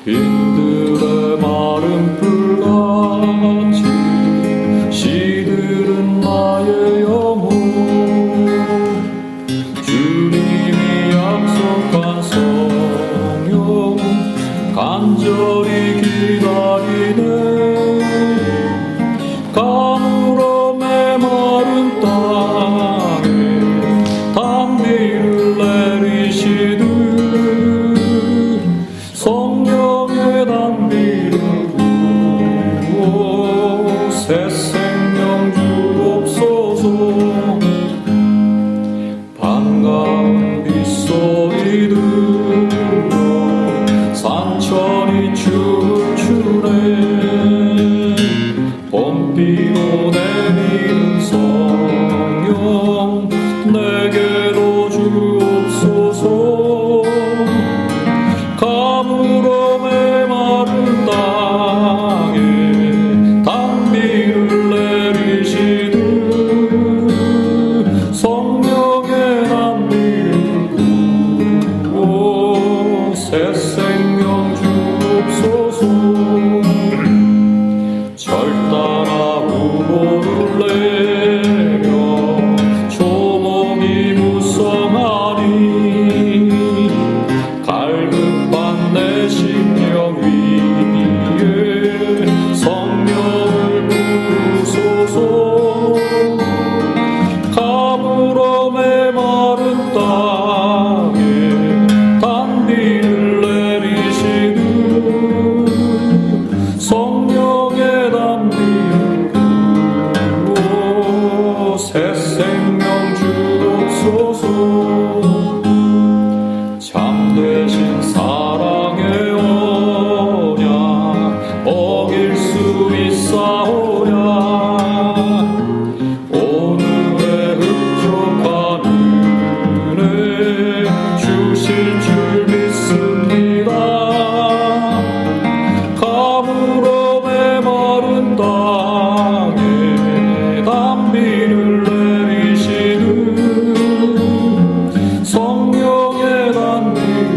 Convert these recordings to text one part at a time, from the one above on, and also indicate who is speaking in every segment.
Speaker 1: 빈들의 마른 풀같이 시들은 나의 영혼, 주님이 약속한 성령 간절히 기다리네. 가물어 메마른 땅에 단비를 내리시듯 성령의 단비를 부어 새 생명 주옵소서. 반가운 빗소리 들려 산천이 춤을 추네. 봄비로 내리는 성령 내게로 주옵소서. 가물어 메마른 땅에 단비를 내리시듯 성령의 단비를 부어 새 생명 주옵소서. 절 따라 우보를 내려 초목이 무성하니 갈급한 내 심령 위에 성령을 부으소서. 가물어 메마른 땅에 단비를 내리시듯 성령의 단비를 부어 새 생명 주옵소서. 참되신 사랑의 언약 어길 수 있사오랴. 오늘의 흡족한 은혜 주실 줄 믿습니다. 가물어 메마른 땅에 단비를 내리시듯 성령의 단비를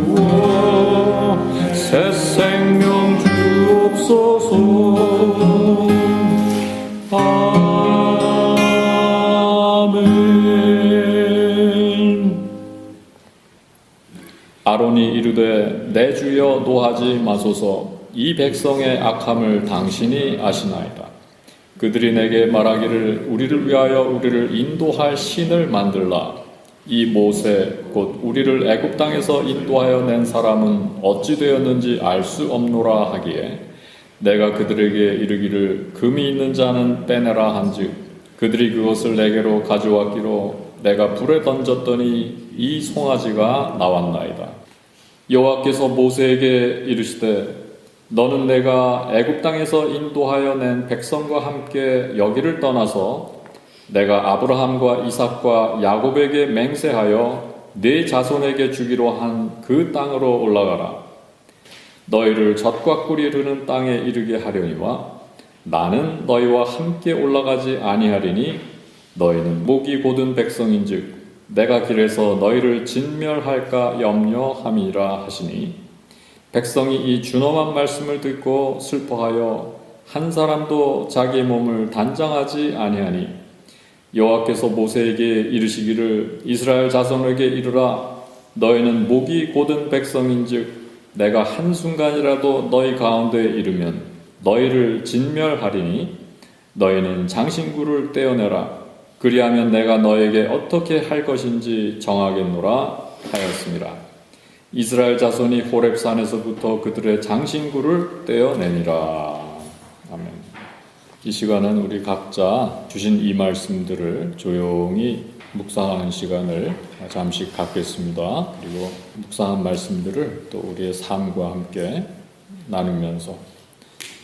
Speaker 1: 부어 새 생명 주옵소서. 아멘. 아론이 이르되 내 주여 노하지 마소서. 이 백성의 악함을 당신이 아시나이다. 그들이 내게 말하기를 우리를 위하여 우리를 인도할 신을 만들라. 이 모세 곧 우리를 애굽 땅에서 인도하여 낸 사람은 어찌 되었는지 알 수 없노라 하기에 내가 그들에게 이르기를 금이 있는 자는 빼내라 한즉 그들이 그것을 내게로 가져왔기로 내가 불에 던졌더니 이 송아지가 나왔나이다. 여호와께서 모세에게 이르시되 너는 내가 애굽 땅에서 인도하여 낸 백성과 함께 여기를 떠나서 내가 아브라함과 이삭과 야곱에게 맹세하여 네 자손에게 주기로 한 그 땅으로 올라가라. 너희를 젖과 꿀이 흐르는 땅에 이르게 하려니와 나는 너희와 함께 올라가지 아니하리니 너희는 목이 곧은 백성인즉 내가 길에서 너희를 진멸할까 염려함이라 하시니 백성이 이 준엄한 말씀을 듣고 슬퍼하여 한 사람도 자기 몸을 단장하지 아니하니 여호와께서 모세에게 이르시기를 이스라엘 자손에게 이르라. 너희는 목이 곧은 백성인즉 내가 한순간이라도 너희 가운데에 이르면 너희를 진멸하리니 너희는 장신구를 떼어내라. 그리하면 내가 너에게 어떻게 할 것인지 정하겠노라 하였습니다. 이스라엘 자손이 호렙산에서부터 그들의 장신구를 떼어내니라. 아멘. 이 시간은 우리 각자 주신 이 말씀들을 조용히 묵상하는 시간을 잠시 갖겠습니다. 그리고 묵상한 말씀들을 또 우리의 삶과 함께 나누면서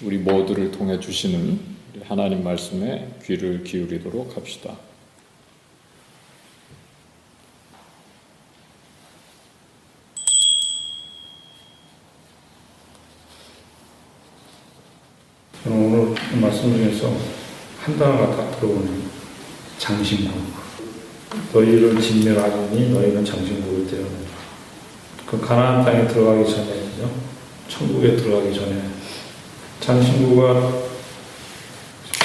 Speaker 1: 우리 모두를 통해 주시는 하나님 말씀에 귀를 기울이도록 합시다.
Speaker 2: 저는 오늘 말씀 중에서 한 단어가 딱 들어오네요. 장신구. 너희를 진멸하니 너희는 장신구를 떼어내. 그 가나안 땅에 들어가기 전에요. 천국에 들어가기 전에 장신구가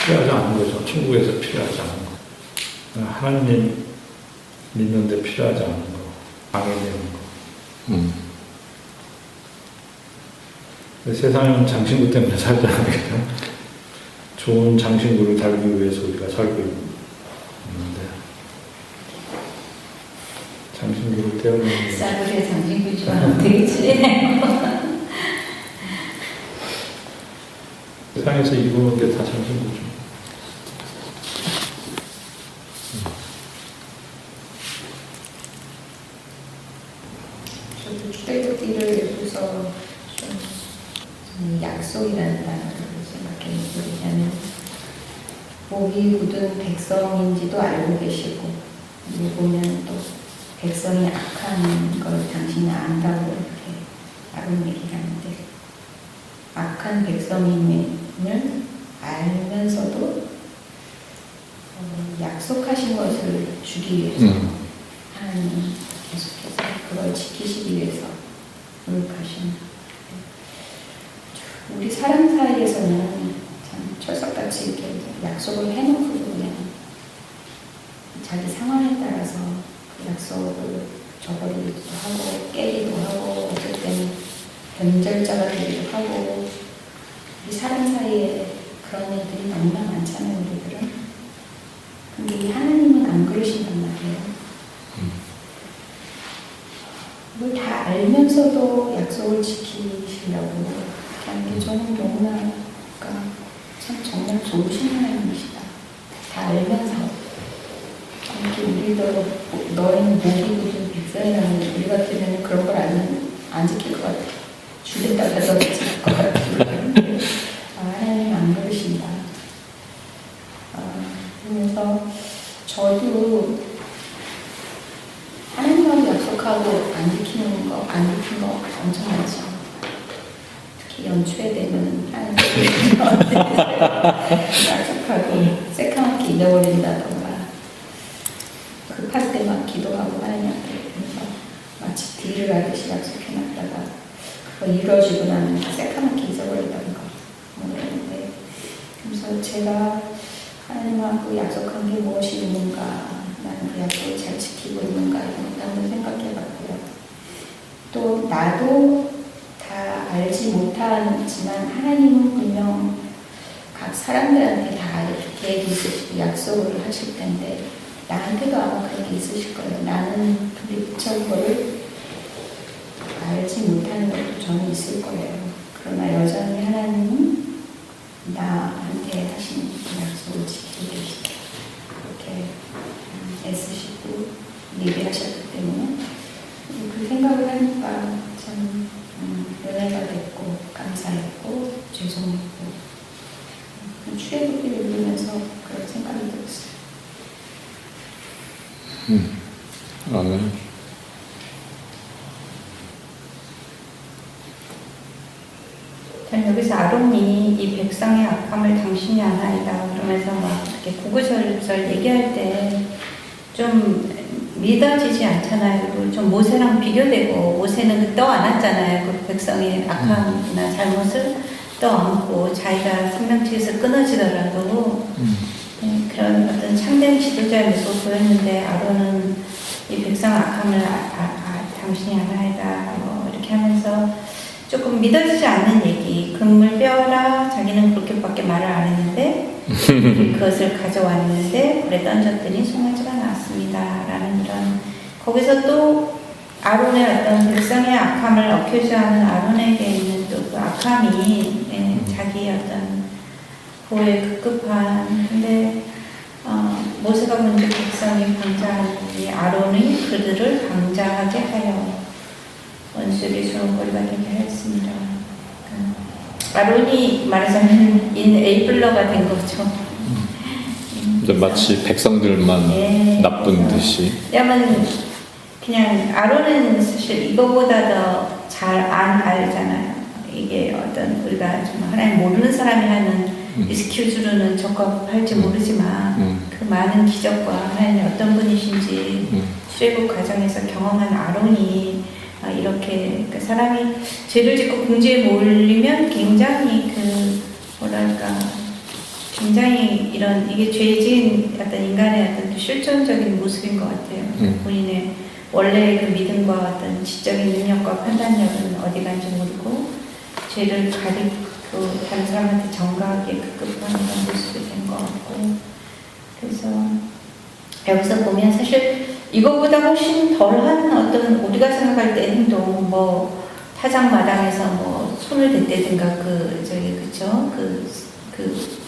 Speaker 2: 필요하지 않은 거죠. 천국에서 필요하지 않은 거. 하나님 믿는데 필요하지 않은 거. 방해되는 거. 세상은 장신구 때문에 살잖아요. 좋은 장신구를 달기 위해서 우리가 살고 있는데 장신구를 떼어내는
Speaker 3: 싸구려 장신구 좋아하면 되겠지.
Speaker 2: 세상에서 이루는 게 다 장신구죠.
Speaker 3: 저도 출애굽기를 보고서 좀 약속이라는 단어를 생각해요. 왜냐하면 목이 굳은 백성인지도 알고 계시고 그리고 보면 또 백성이 악한 걸 당신이 안다고 이렇게 아론 얘기하는데 악한 백성임을 알면서도 약속하신 것을 주기 위해서 하나님은 계속해서 그걸 지키시기 위해서 노력하시는. 우리 사람 사이에서는 참 철석같이 이렇게 약속을 해놓고 그냥 자기 상황에 따라서 그 약속을 저버리기도 하고 깨기도 하고 어쩔 때는 변절자가 되기도 하고 우리 사람 사이에 그런 일들이 너무나 많잖아요. 우리들은. 근데 하나님은 안 그러신단 말이에요. 뭘 다 알면서도 약속을 지키시려고 하는 게 저는 너무나 참 정말 좋으신 하나님이시다. 다 알면서 이렇게 우리도 너희는 목이 굳은 백성이라는 우리 같으면 그런 걸 알면 안 지킬 것 같아. 죽였다가도 지킬 것 같아. 하나님 안 그러신다. 그래서 저도 하나님하고 약속하고 안 지키는 거, 안 지킨 거 엄청 많죠. 특히 연초에 되면 하나님 약속하고 새까맣게 잊어버린다던가 급할 때만 기도하고 하나님한테 그래서 마치 딜을 하듯이 약속해놨다가 그거 이루어지고 나면 새까맣게 잊어버린다던가 뭐 이러는데 그래서 제가 하나님하고 약속한 게 무엇이 있는가 나는 그 약속을 잘 지키고 있는가 이런 것도 한번 생각해봤고요. 또 나도 다 알지 못하지만 하나님은 분명 각 사람들한테 다 이렇게 계획이 있으시고 약속을 하실 텐데 나한테도 아마 그런 게 있으실 거예요. 나는 미처 그거를 알지 못하는 것도 저는 있을 거예요. 그러나 여전히 하나님은 나한테 하신 약속을 지키고 계시다. 이렇게 애쓰시고 예비하셨기 때문에 그 생각을 하니까 참 은혜가 됐고 감사했고 죄송했고 출애굽기를 읽으면서 그런 생각이 들었어요.
Speaker 1: 아멘.
Speaker 4: 전 여기서 아론이 이 백성의 악함을 당신이 아나이다 그러면서 막 이렇게 구구절절 얘기할 때 좀 믿어지지 않잖아요. 그리고 좀 모세랑 비교되고 모세는 떠안았잖아요. 그 백성의 악함이나 잘못을 떠안고 자기가 생명체에서 끊어지더라도 그런 어떤 참된 지도자의 모습을 보였는데 아론은 이 백성 악함을 당신이 아나이다 뭐 이렇게 하면서 조금 믿어지지 않는 얘기, 금을 빼어라 자기는 그렇게밖에 말을 안 했는데 그것을 가져왔는데 불에 던졌더니 송아지가 나왔습니다 라는 이런 거기서 또 아론의 어떤 백성의 악함을 억혀주하는 아론에게 있는 또 그 악함이 자기 어떤 보호에 급급한 근데 모세가 먼저 백성이 방자하니 아론이 그들을 방자하게 하여 원수에게 수용거리가 되게 하였습니다. 아론이 말하자면 인에이블러가 된 거죠.
Speaker 1: 이제 마치 백성들만 나쁜 듯이.
Speaker 4: 왜냐면 그냥 아론은 사실 이거보다 더 잘 알잖아요. 이게 어떤 우리가 좀 하나님 모르는 사람이 하는 익스큐즈로는 적합할지 모르지만 그 많은 기적과 하나님이 어떤 분이신지 출애굽 과정에서 경험한 아론이 이렇게 그 사람이 죄를 짓고 궁지에 몰리면 굉장히 굉장히 이런 이게 죄진 어떤 인간의 어떤 실존적인 모습인 것 같아요. 본인의 원래의 그 믿음과 어떤 지적인 능력과 판단력은 어디 간지 모르고 죄를 가리고 다른 사람한테 정가하게 급급한 그런 모습이 된 것 같고, 그래서 여기서 보면 사실 이것보다 훨씬 덜한 어떤 우리가 생각할 때 행동, 뭐 타작 마당에서 뭐 손을 댔다든가 그쵸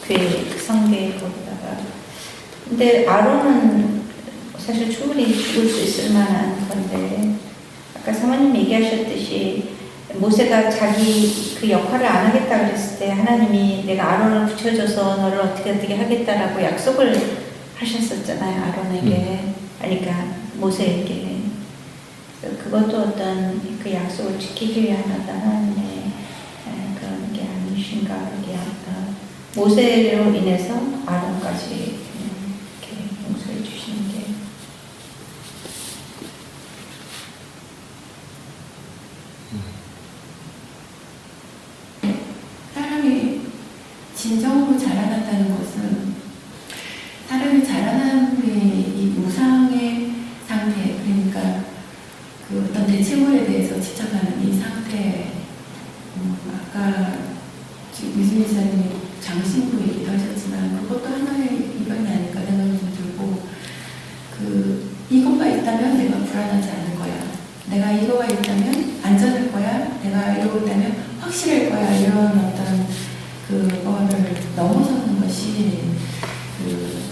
Speaker 4: 궤 성궤 거기다가, 근데 아론은 사실 충분히 죽을 수 있을 만한 건데, 아까 사모님 얘기하셨듯이 모세가 자기 그 역할을 안 하겠다 그랬을 때 하나님이 내가 아론을 붙여줘서 너를 어떻게 하겠다라고 약속을 하셨었잖아요. 아론에게, 그러니까 모세에게. 그래서 그것도 어떤 그 약속을 지키기 위한 어떤 하나님의 그런 게 아니신가, 이게 모세로 인해서 아론까지 이렇게 용서해 주시는 게.
Speaker 5: 사람이 진정으로 자라난다는 것은 사람이 자라난 후에 이 무상의 상태, 그러니까 그 어떤 대체물에 대해서 지쳐가는 이 상태, 아까 지금 유진희 기자님이 장신구 얘기도 하셨지만 그것도 하나의 이변이 아닐까 생각이 좀 들고, 이것가 있다면 내가 불안하지 않을 거야, 내가 이거가 있다면 안전할 거야, 내가 이러고 있다면 확실할 거야, 이런 어떤 그거를 넘어서는 것이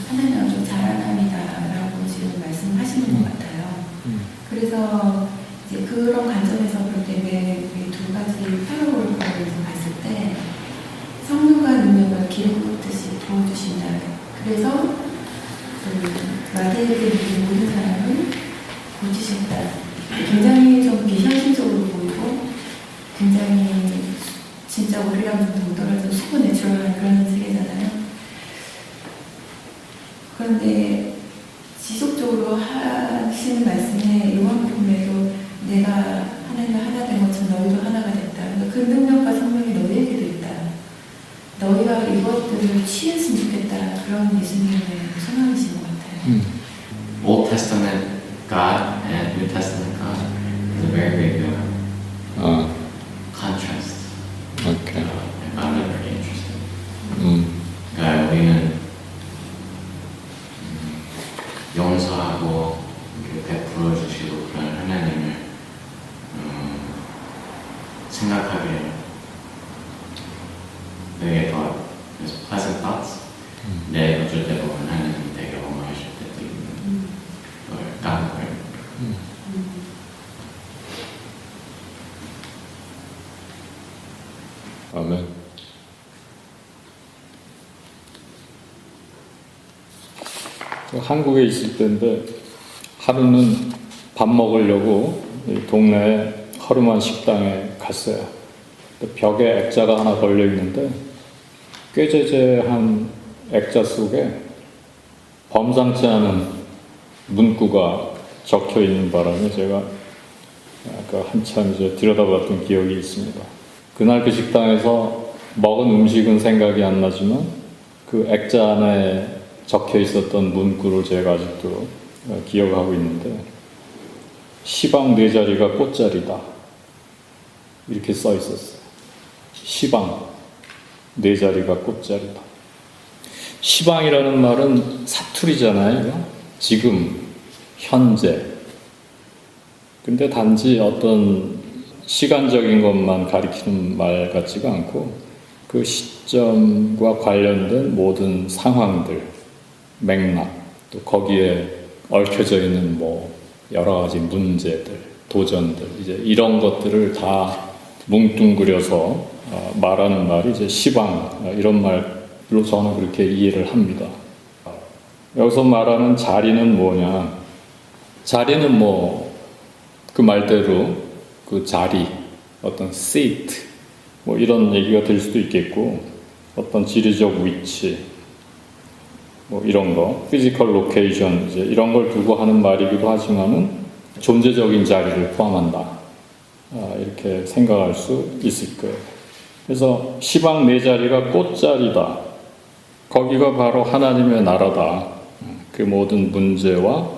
Speaker 5: 하나님 아주 자라남이다라고 지금 말씀하시는 것 같아요. 그래서 이제 그런 관점에서 볼 때 두 가지 패러볼을 봤을 때 성령과 능력을 기름붓듯이 부어주신다. 그래서 마대에게 믿는 모든 사람을 고치셨다. 굉장히 좀 비현실적으로 보이고 굉장히 진짜 우리랑 좀 떨어진 슈퍼내추럴한 그런 세계잖아요. 그런데 지속적으로 하시는 말씀에 요한복음에도 내가 하나님과 하나 된 것처럼 너희도 하나가 됐다. 그 능력과 성령이 너희에게도 있다. 너희가 이것들을 취했으면 좋겠다. 그런 예수님의 소망이신 것 같아요.
Speaker 6: Old Testament God and New Testament God is a very big contrast.
Speaker 1: 오케이.
Speaker 6: I found it very interesting. 그러니까 우리는 용서하고 베풀어 주시고 그런 하나님을 생각하게 되게 더 pleasant thoughts. 내 어쩔 때 보면 하나님이 되게 원망하실 때도 있는 걸 까먹어요.
Speaker 1: 아멘. 한국에 있을 때인데 하루는 밥 먹으려고 동네 허름한 식당에 갔어요. 벽에 액자가 하나 걸려 있는데 꾀죄죄한 액자 속에 범상치 않은 문구가 적혀 있는 바람에 제가 한참 이제 들여다봤던 기억이 있습니다. 그날 그 식당에서 먹은 음식은 생각이 안 나지만 그 액자 안에 적혀 있었던 문구를 제가 아직도 기억하고 있는데, 시방 네 자리가 꽃자리다, 이렇게 써 있었어요. 시방 네 자리가 꽃자리다. 시방이라는 말은 사투리잖아요. 지금, 현재. 근데 단지 어떤 시간적인 것만 가리키는 말 같지가 않고 그 시점과 관련된 모든 상황들, 맥락, 또 거기에 얽혀져 있는 뭐 여러 가지 문제들, 도전들, 이제 이런 것들을 다 뭉뚱그려서 말하는 말이 이제 시방, 이런 말로 저는 그렇게 이해를 합니다. 여기서 말하는 자리는 뭐냐? 자리는 뭐 그 말대로 그 자리, 어떤 seat, 뭐 이런 얘기가 될 수도 있겠고, 어떤 지리적 위치, 뭐 이런 거, physical location 이제 이런 걸 두고 하는 말이기도 하지만은 존재적인 자리를 포함한다. 이렇게 생각할 수 있을 거예요. 그래서 시방 네 자리가 꽃자리다. 거기가 바로 하나님의 나라다. 그 모든 문제와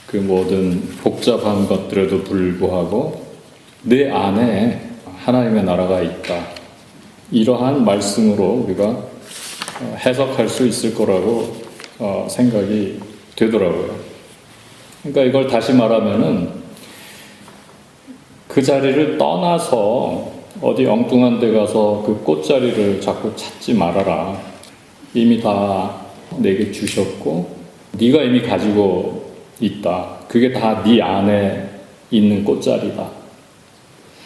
Speaker 1: 그 모든 복잡한 것들에도 불구하고 내 안에 하나님의 나라가 있다. 이러한 말씀으로 우리가 해석할 수 있을 거라고 생각이 되더라고요. 그러니까 이걸 다시 말하면은 그 자리를 떠나서 어디 엉뚱한 데 가서 그 꽃자리를 자꾸 찾지 말아라. 이미 다 내게 주셨고 네가 이미 가지고 있다. 그게 다 네 안에 있는 꽃자리다.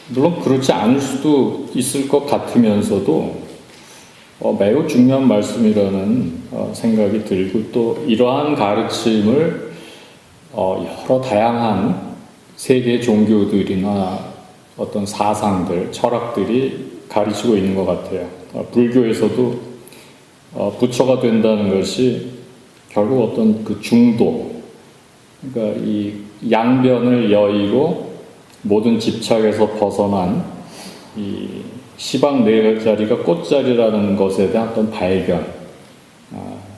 Speaker 1: 물론 그렇지 않을 수도 있을 것 같으면서도 매우 중요한 말씀이라는 생각이 들고 또 이러한 가르침을 여러 다양한 세계 종교들이나 어떤 사상들, 철학들이 가르치고 있는 것 같아요. 불교에서도 부처가 된다는 것이 결국 어떤 그 중도, 그러니까 이 양변을 여의고 모든 집착에서 벗어난 이 시방 네 자리가 꽃자리라는 것에 대한 어떤 발견,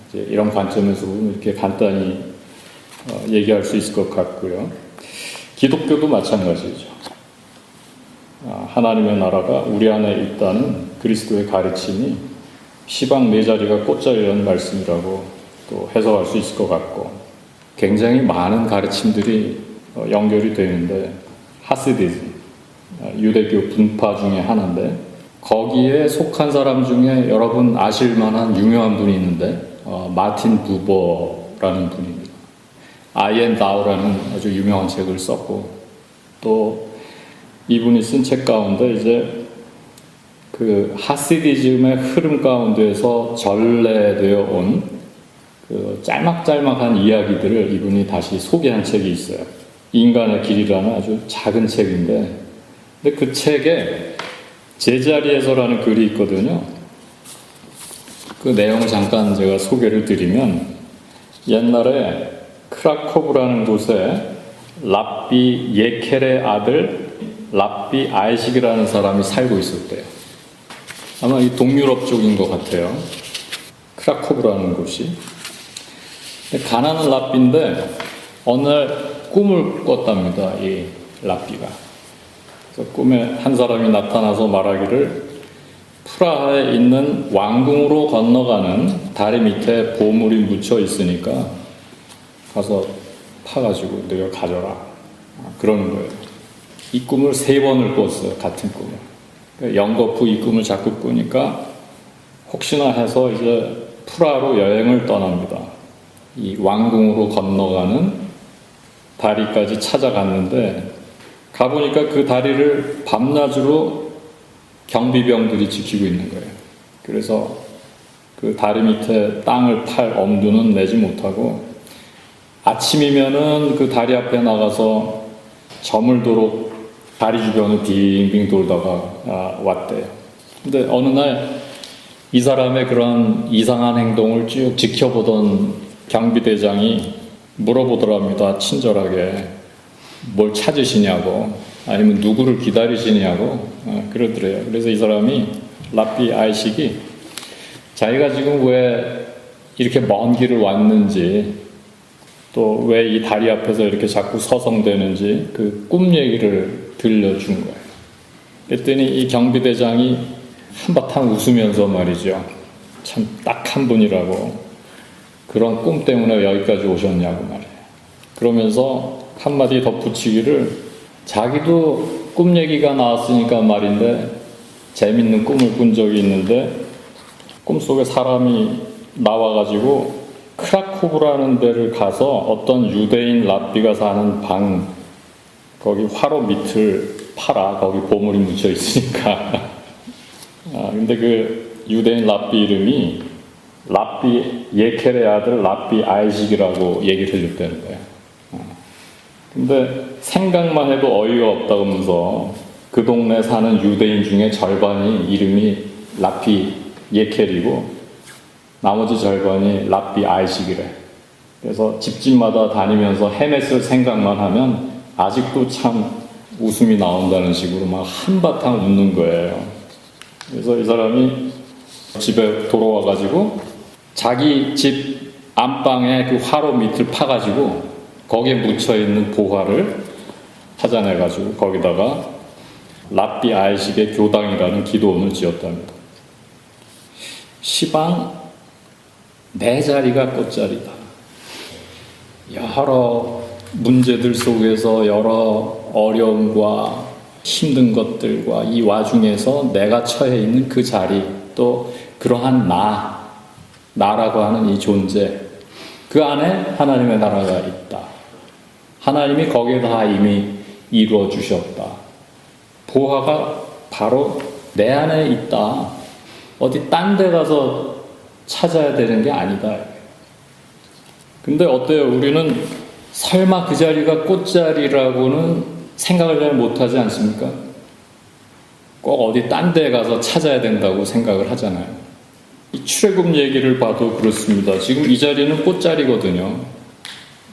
Speaker 1: 이제 이런 관점에서 보면 이렇게 간단히 얘기할 수 있을 것 같고요. 기독교도 마찬가지죠. 하나님의 나라가 우리 안에 있다는 그리스도의 가르침이 시방 네 자리가 꽃자리라는 말씀이라고 또 해석할 수 있을 것 같고 굉장히 많은 가르침들이 연결이 되는데 하시디즘, 유대교 분파 중에 하나인데 거기에 속한 사람 중에 여러분 아실 만한 유명한 분이 있는데 마틴 부버라는 분입니다. I am Thou라는 아주 유명한 책을 썼고 또 이분이 쓴 책 가운데 이제 그 하시디즘의 흐름 가운데서 전래되어 온 그 짤막짤막한 이야기들을 이분이 다시 소개한 책이 있어요. 인간의 길이라는 아주 작은 책인데 근데 그 책에 제자리에서라는 글이 있거든요. 그 내용을 잠깐 제가 소개를 드리면 옛날에 크라코브라는 곳에 랍비 예켈의 아들 랍비 아이식이라는 사람이 살고 있었대요. 아마 이 동유럽 쪽인 것 같아요. 크라코브라는 곳이. 가난한 랍비인데 어느 날 꿈을 꿨답니다. 이 랍비가. 그래서 꿈에 한 사람이 나타나서 말하기를 프라하에 있는 왕궁으로 건너가는 다리 밑에 보물이 묻혀 있으니까 가서 파가지고 내가 가져라. 그러는 거예요. 이 꿈을 3번을 꿨어요. 같은 꿈을. 연거푸 이 꿈을 자꾸 꾸니까 혹시나 해서 이제 프라하로 여행을 떠납니다. 이 왕궁으로 건너가는 다리까지 찾아갔는데 가보니까 그 다리를 밤낮으로 경비병들이 지키고 있는 거예요. 그래서 그 다리 밑에 땅을 팔 엄두는 내지 못하고 아침이면은 그 다리 앞에 나가서 저물도록 다리 주변을 빙빙 돌다가 왔대요. 근데 어느 날 이 사람의 그런 이상한 행동을 쭉 지켜보던 경비대장이 물어보더랍니다. 친절하게. 뭘 찾으시냐고 아니면 누구를 기다리시냐고 그러더래요. 그래서 이 사람이 랍비 아이식이 자기가 지금 왜 이렇게 먼 길을 왔는지 또 왜 이 다리 앞에서 이렇게 자꾸 서성대는지 그 꿈 얘기를 들려준 거예요. 그랬더니 이 경비대장이 한바탕 웃으면서 말이죠. 참 딱한 분이라고 그런 꿈 때문에 여기까지 오셨냐고 말이에요. 그러면서 한마디 덧붙이기를 자기도 꿈 얘기가 나왔으니까 말인데 재밌는 꿈을 꾼 적이 있는데 꿈속에 사람이 나와가지고 크라코브라는 데를 가서 어떤 유대인 랍비가 사는 방 거기 화로 밑을 팔아. 거기 보물이 묻혀 있으니까. 근데 그 유대인 랍비 이름이 랍비 예켈의 아들 랍비 아이식이라고 얘기를 해줬다는 거예요. 근데 생각만 해도 어이가 없다면서 그 동네 사는 유대인 중에 절반이 이름이 랍비 예켈이고 나머지 절반이 랍비 아이식이래. 그래서 집집마다 다니면서 헤맸을 생각만 하면 아직도 참 웃음이 나온다는 식으로 막 한바탕 웃는 거예요. 그래서 이 사람이 집에 돌아와가지고 자기 집 안방에 그 화로 밑을 파가지고 거기에 묻혀있는 보화를 찾아내가지고 거기다가 랍비 아이식의 교당이라는 기도원을 지었답니다. 시방 내 자리가 꽃자리다. 여러 문제들 속에서 여러 어려움과 힘든 것들과 이 와중에서 내가 처해 있는 그 자리, 또 그러한 나라고 하는 이 존재, 그 안에 하나님의 나라가 있다. 하나님이 거기에 다 이미 이루어 주셨다. 보화가 바로 내 안에 있다. 어디 딴 데 가서 찾아야 되는 게 아니다. 근데 어때요? 우리는 설마 그 자리가 꽃자리라고는 생각을 잘 못하지 않습니까? 꼭 어디 딴 데 가서 찾아야 된다고 생각을 하잖아요. 이 출애굽 얘기를 봐도 그렇습니다. 지금 이 자리는 꽃자리거든요.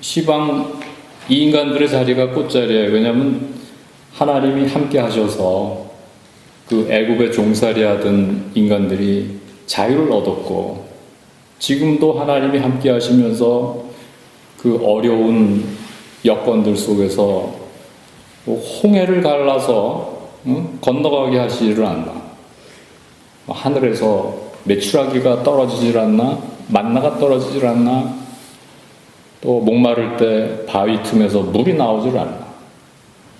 Speaker 1: 시방 이 인간들의 자리가 꽃자리예요. 왜냐하면 하나님이 함께 하셔서 그 애굽에 종살이 하던 인간들이 자유를 얻었고, 지금도 하나님이 함께 하시면서 그 어려운 여건들 속에서 홍해를 갈라서 건너가게 하시지를 않나. 하늘에서 메추라기가 떨어지질 않나, 만나가 떨어지질 않나, 또 목마를 때 바위 틈에서 물이 나오질 않나,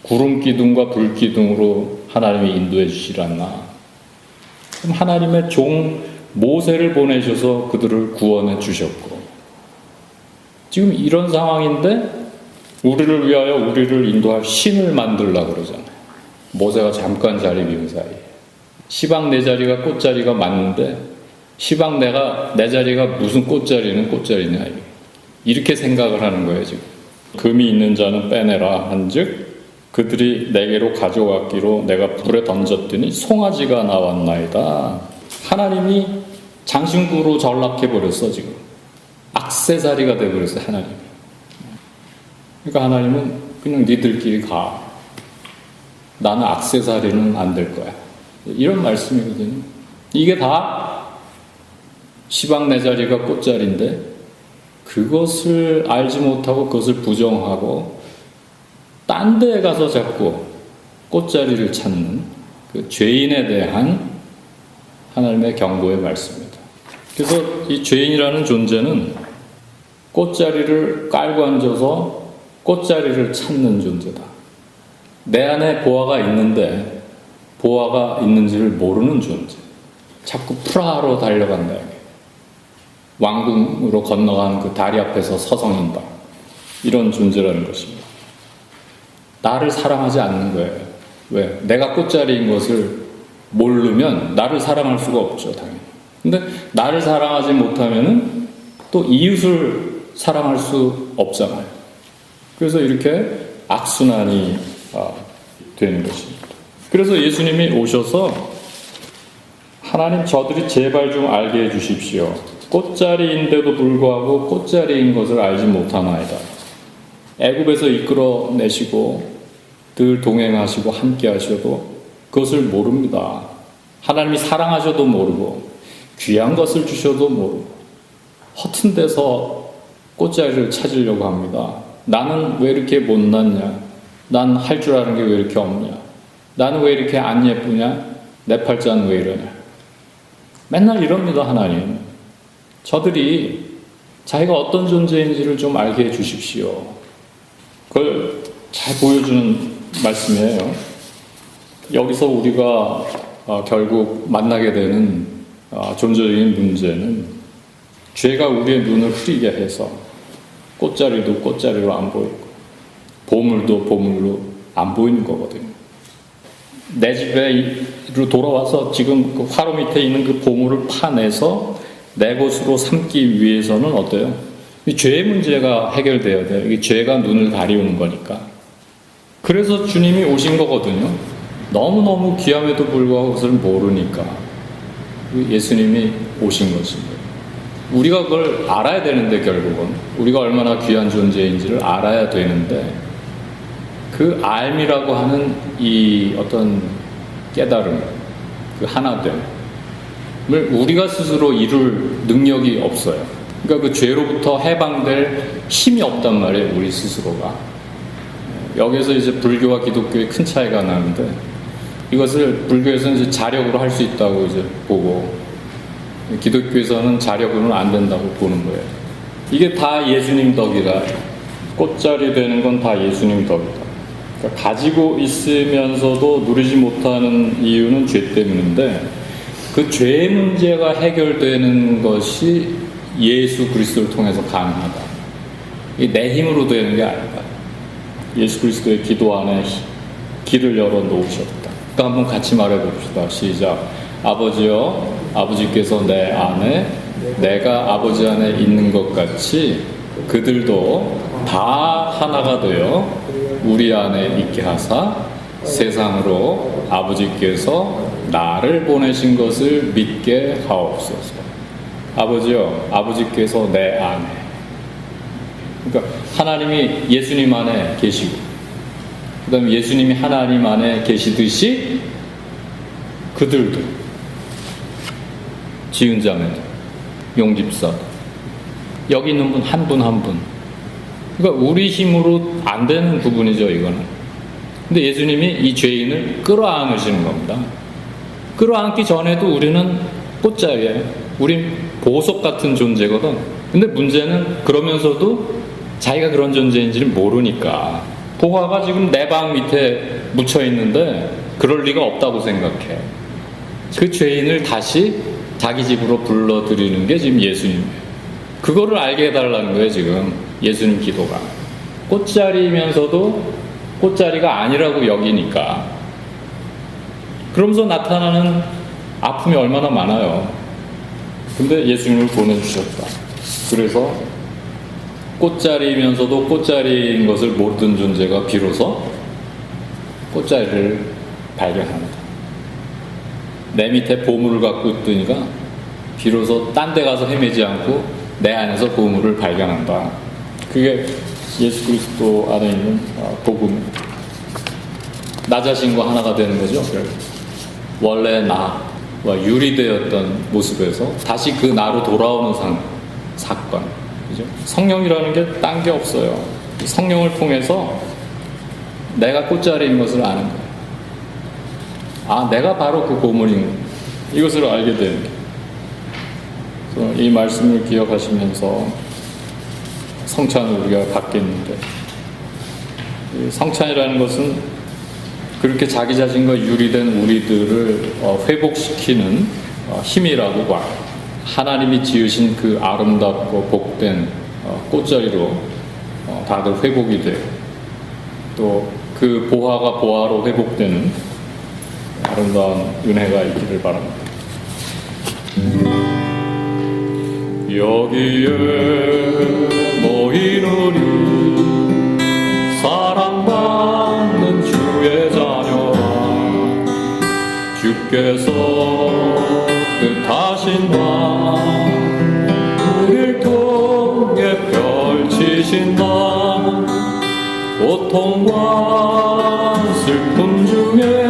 Speaker 1: 구름 기둥과 불 기둥으로 하나님이 인도해 주시질 않나. 그럼 하나님의 종 모세를 보내셔서 그들을 구원해 주셨고, 지금 이런 상황인데 우리를 위하여 우리를 인도할 신을 만들려고 그러잖아요. 모세가 잠깐 자리 비운 사이에. 시방 내 자리가 꽃자리가 맞는데 시방 내 자리가 무슨 꽃자리는 꽃자리냐, 이렇게 생각을 하는 거예요. 지금 금이 있는 자는 빼내라 한즉 그들이 내게로 가져갔기로 내가 불에 던졌더니 송아지가 나왔나이다. 하나님이 장신구로 전락해버렸어. 지금 액세서리가 돼버렸어요, 하나님이. 그러니까 하나님은 그냥 니들끼리 가, 나는 액세서리는 안 될 거야, 이런 말씀이거든요. 이게 다 시방 내 자리가 꽃자리인데 그것을 알지 못하고 그것을 부정하고 딴 데 가서 자꾸 꽃자리를 찾는 그 죄인에 대한 하나님의 경고의 말씀입니다. 그래서 이 죄인이라는 존재는 꽃자리를 깔고 앉아서 꽃자리를 찾는 존재다. 내 안에 보화가 있는데 보화가 있는지를 모르는 존재. 자꾸 프라하로 달려간다. 왕궁으로 건너간 그 다리 앞에서 서성인다. 이런 존재라는 것입니다. 나를 사랑하지 않는 거예요. 왜? 내가 꽃자리인 것을 모르면 나를 사랑할 수가 없죠, 당연히. 근데 나를 사랑하지 못하면은 또 이웃을 사랑할 수 없잖아요. 그래서 이렇게 악순환이 되는 것입니다. 그래서 예수님이 오셔서 하나님, 저들이 제발 좀 알게 해주십시오. 꽃자리인데도 불구하고 꽃자리인 것을 알지 못하나이다. 애굽에서 이끌어내시고 늘 동행하시고 함께 하셔도 그것을 모릅니다. 하나님이 사랑하셔도 모르고 귀한 것을 주셔도 모르고 허튼 데서 꽃자리를 찾으려고 합니다. 나는 왜 이렇게 못났냐? 난 할 줄 아는 게 왜 이렇게 없냐? 나는 왜 이렇게 안 예쁘냐? 내 팔자는 왜 이러냐? 맨날 이럽니다, 하나님. 저들이 자기가 어떤 존재인지를 좀 알게 해 주십시오. 그걸 잘 보여주는 말씀이에요. 여기서 우리가 결국 만나게 되는 존재적인 문제는 죄가 우리의 눈을 흐리게 해서 꽃자리도 꽃자리로 안 보이고 보물도 보물로 안 보이는 거거든요. 내 집에로 돌아와서 지금 그 화로 밑에 있는 그 보물을 파내서 내 것으로 삼기 위해서는 어때요? 이 죄의 문제가 해결돼야 돼요. 이게 죄가 눈을 가리우는 거니까. 그래서 주님이 오신 거거든요. 너무너무 귀함에도 불구하고 그것을 모르니까. 예수님이 오신 것입니다. 우리가 그걸 알아야 되는데 결국은 우리가 얼마나 귀한 존재인지를 알아야 되는데 그 알미라고 하는 이 어떤 깨달음, 그 하나됨을 우리가 스스로 이룰 능력이 없어요. 그러니까 그 죄로부터 해방될 힘이 없단 말이에요, 우리 스스로가. 여기서 이제 불교와 기독교의 큰 차이가 나는데 이것을 불교에서는 이제 자력으로 할 수 있다고 이제 보고 기독교에서는 자력으로는 안 된다고 보는 거예요. 이게 다 예수님 덕이다. 꽃자리 되는 건 다 예수님 덕이다. 그러니까 가지고 있으면서도 누리지 못하는 이유는 죄 때문인데 그 죄 문제가 해결되는 것이 예수 그리스도를 통해서 가능하다. 이게 내 힘으로 되는 게 아니다. 예수 그리스도의 기도 안에 길을 열어 놓으셨다. 또 한번 같이 말해 봅시다. 시작. 아버지여, 아버지께서 내 안에 내가 아버지 안에 있는 것 같이 그들도 다 하나가 되어 우리 안에 있게 하사 세상으로 아버지께서 나를 보내신 것을 믿게 하옵소서. 아버지여, 아버지께서 내 안에. 그러니까 하나님이 예수님 안에 계시고 그 다음에 예수님이 하나님 안에 계시듯이 그들도 지은 자매도 용집사도 여기 있는 분 한 분 한 분. 그러니까 우리 힘으로 안 되는 부분이죠, 이거는. 근데 예수님이 이 죄인을 끌어안으시는 겁니다. 끌어안기 전에도 우리는 꽃자리에 우린 보석 같은 존재거든. 근데 문제는 그러면서도 자기가 그런 존재인지는 모르니까 보화가 지금 내 방 밑에 묻혀 있는데 그럴 리가 없다고 생각해. 그 죄인을 다시 자기 집으로 불러들이는 게 지금 예수님이에요. 그거를 알게 해달라는 거예요, 지금 예수님 기도가. 꽃자리면서도 꽃자리가 아니라고 여기니까. 그러면서 나타나는 아픔이 얼마나 많아요. 근데 예수님을 보내주셨다. 그래서 꽃자리면서도 꽃자리인 것을 모르던 존재가 비로소 꽃자리를 발견합니다. 내 밑에 보물을 갖고 있으니까 비로소 딴 데 가서 헤매지 않고 내 안에서 보물을 발견한다. 그게 예수 그리스도 안에 있는 복음입니다. 나 자신과 하나가 되는 거죠. 원래 나와 유리되었던 모습에서 다시 그 나로 돌아오는 사건. 그죠? 성령이라는 게 딴 게 없어요. 성령을 통해서 내가 꽃자리인 것을 아는 거예요. 아, 내가 바로 그 보물인 이것을 알게 되는 거예요. 그래서 이 말씀을 기억하시면서 성찬을 우리가 받겠는데 성찬이라는 것은 그렇게 자기 자신과 유리된 우리들을 회복시키는 힘이라고 봐. 하나님이 지으신 그 아름답고 복된 꽃자리로 다들 회복이 돼요. 또 그 보화가 보화로 회복되는 아름다운 은혜가 있기를 바랍니다. 여기에 모인 우리 사랑받는 주의 자녀라. 주께서 뜻하신 바 우릴 통해 펼치신 바 고통과 슬픔 중에